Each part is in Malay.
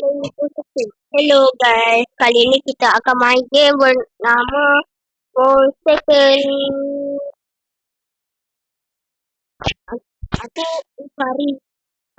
Hello guys, kali ini kita akan main game bernama For Second. Aku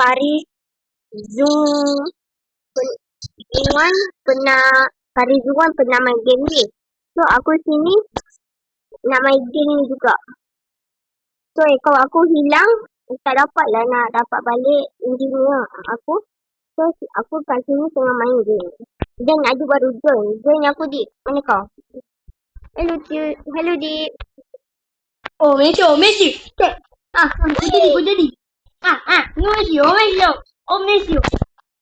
Faris Zoom Iwan pernah main game ni. So aku sini nak main game ni juga. So kalau aku hilang, tak dapat lah nak dapat balik engineer aku. So aku kat sini tengah main game. Dan ada baru join aku Dik. Mana kau? Hello Dik. Hello Dik. Oh, Messi. Kau jadi. Messi.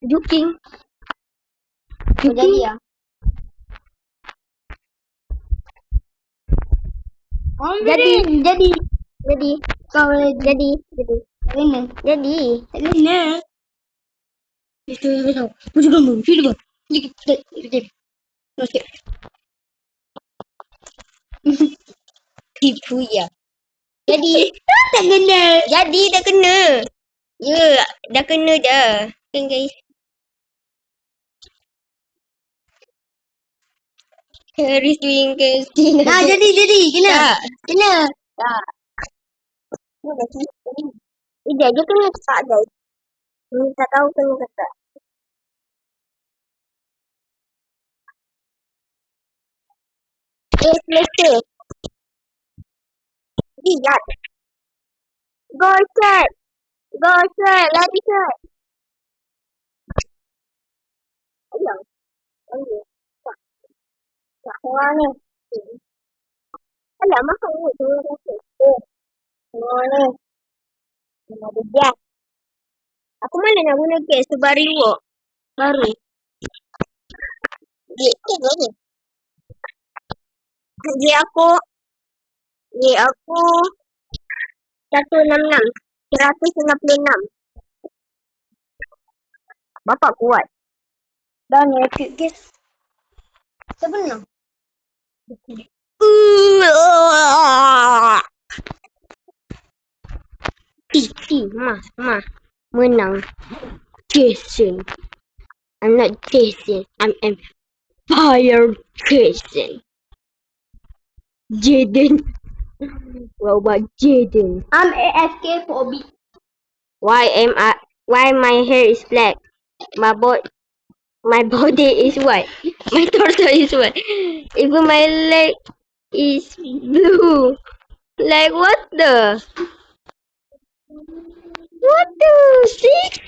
Joking. Jadi ya. Jadi. Kau Jadi. Kena. Jadi. Kena. Itu betul. Film. Okey. Tipu ya. Jadi. Tak kena. Jadi dah kena. Ya, dah kena dah. Kan guys. Harris doing casting. Nah, jadi. Kena. Tak. Kena. Tak. Dia je kena tak guys. Ni tak tahu kena ke tak. Selesa. Lihat. Go set. Lari set. Ayolah. Tak orang ni. Alah, makan ni. Tengah rasa. Tengah ni. Tengah ada gas. Aku mana nak guna gas tu baru. Dia mana? Dia aku 166. Bapak kuat. Dah ni epic guys. Sebenarnya. Ma. Menang. Jason. I'm not Jason. I'm Fire Jason. Jaden. Robot Jaden. I'm AFK for a bit. Why my hair is black? My body is white. My torso is white. Even my leg is blue. Like what the? Six?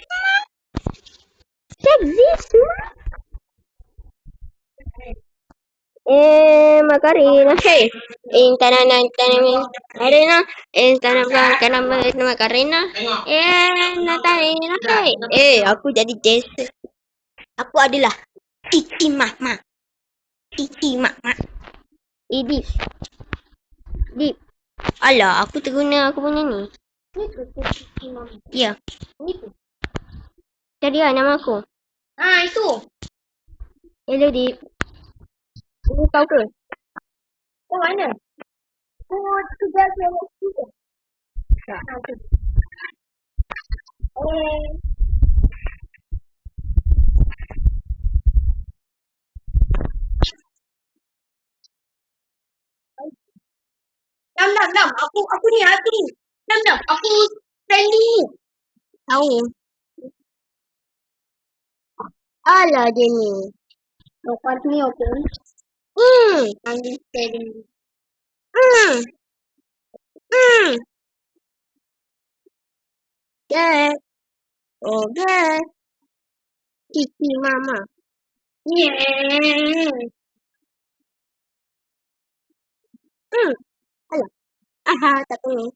Macarena. Hey. Macarena. Aku jadi Jason. Aku adalah Kiki Mama. Dip. Alah, aku terguna aku punya ni. Ya. Jadi nama aku. Itu. Hello Dip. Ini kau ke? Kau mana? Oh, tu dah tu. Tak. Dam. Aku ni. Dam. Aku friendly. Tahu. Alah dia ni. Kau part ni okey. Understanding. Dad. Oh, Dad. Kiki Mama. Alah. Tak tahu.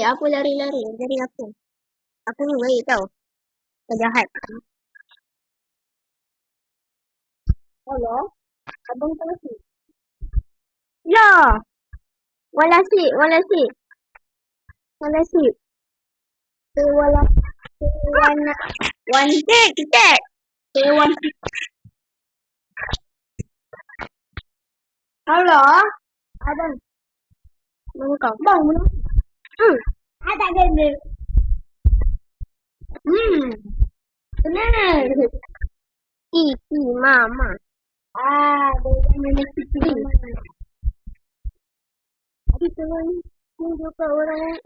Apa lari-lari? Dari apa? Aku ni baik tau. Kau jahat. Hello. Abang tak nasi. Ya. Walasi. One cek. Hello. Abang. Mana kau? Bang mana? Tak kena. Benar. Kiki mama. Dia mana kiki mama. Adik tolong tunjukkan orang.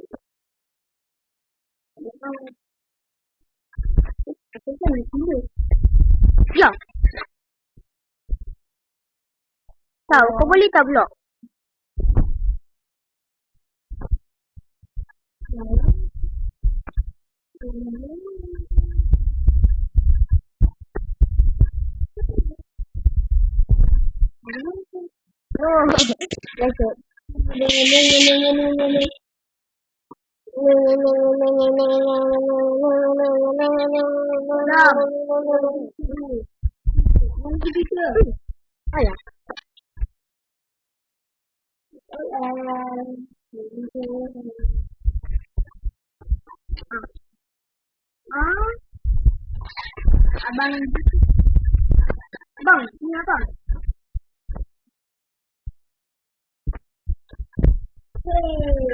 Aku kan dulu. Ya. Tahu, kau boleh tak blok? Oh, lanjut. Alah. Abang, ini apa?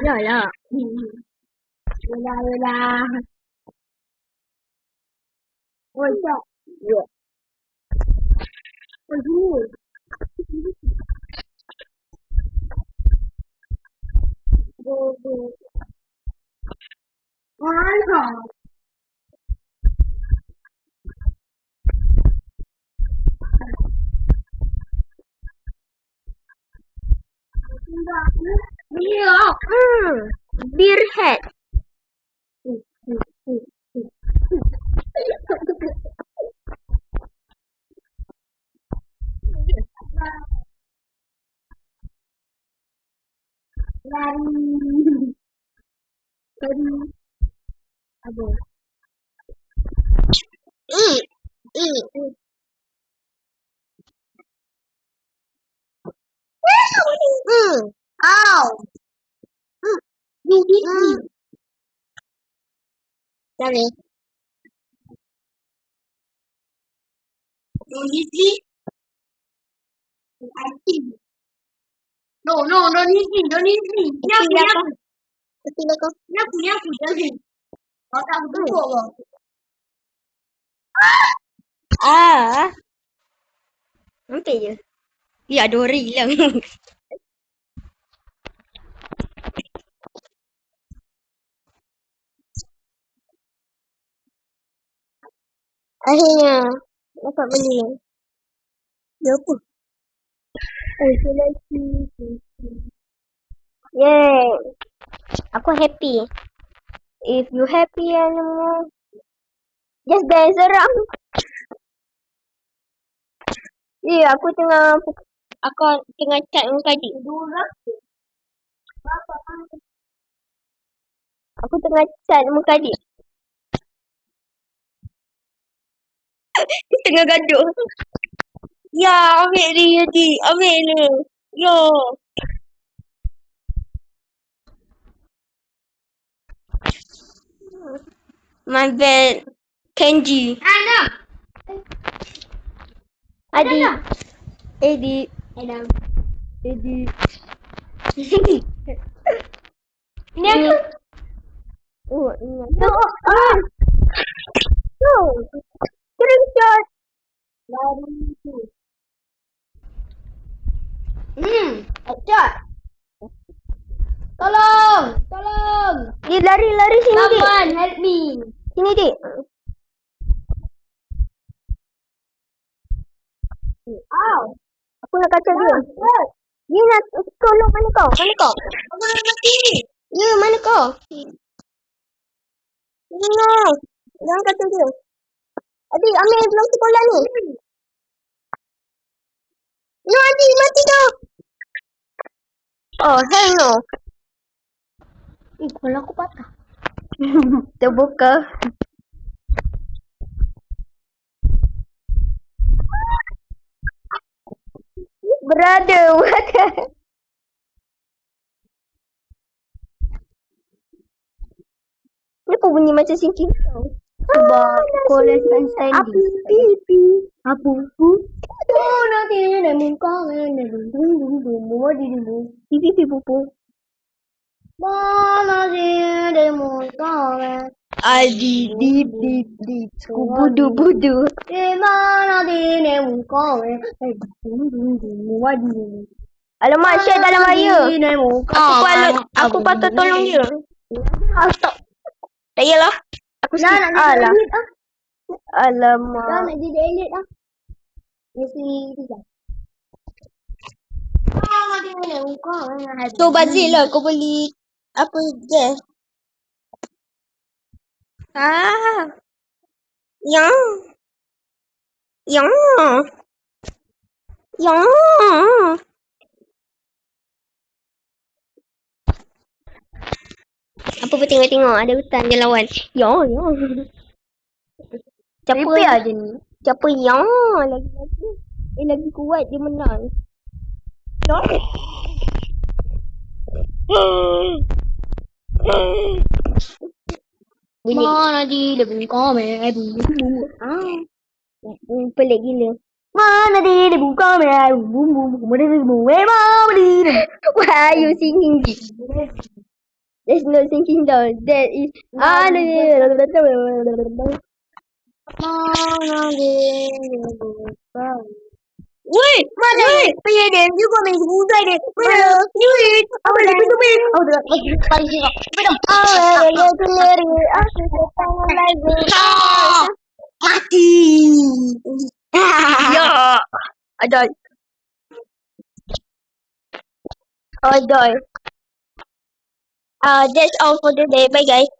Ya lah. Yelah. Oh, tak. Ya. Oh, dulu. Mana? Iya. Beer head. Lari. Apa? Ow. Sorry. Don't easy. I think. No, don't easy. Nyapu. Kecil kau. Nyapu, jangan. Kau tak betul kau. Nampak je. Ya, ada orang hilang. Akhirnya dapat beli. Dia apa? Selagi. Yay. Aku happy. If you happy anymore, just dance around. Aku tengah chat muka adik. Aku tengah chat muka adik. Dia tengah gaduh. Ya, ambil dia adik. Ambil dia. Ya. My bad. Kenji. Ana. Adik. Adik. Adam. Adik. Ini aku. Oh, ini. No. No. Screenshot. Lari. Headshot. Tolong. Dia lari sini, Dik. Someone help me. Sini, Dik. Ow. Aku nak kacau dia. Dia nak tolong. Mana kau? Aku nak mati. Ya, mana kau? No. Jangan kacau dia. Adik, ambil belum sekolah ni. No, adik, mati dah. Oh, hell no. Kepala aku patah. Terbuka. Brother, what? Ni apa bunyi macam sinking tau? Sebab kolesan Api, pipi. Apa? Oh, nanti nak minta Pipi, pipi, pupu. Mana sih demo kau? Adi dip dip dip. Budu budu. Di mana dirimu kau? Dung dung dung wadi. Alamak, Syed dalam bahaya. Aku patut tolong dia. Stop. Tak yalah. Aku skip. Nak jadi Alah. elit ah. Dah Alamak. nak jadi elit ah. Mesti tiga. So Bazil lah kau beli apa gas. Yang. Yang. Yang. Apa pun tengok-tengok ada hutan dia lawan. Ya. Siapa Repair je ni. Siapa yang lagi-lagi. Lagi kuat dia menang. Ya. Bunyi. Mana dirimu kau? Pelik gila. Mana dirimu kau? Bum bum bum dirimu. Mana dirimu? Why are you singing this? There's no singing down. That is Mana dirimu kau? Wait, wait, PDM juga main mudah deh. Mana? Duit. Apa lagi duit? Oh, dah paling sini. Belum. Ya keleri. Aku tangan lagi. Mati. Ya. Adoy. Adoy. That's all for today. Bye guys.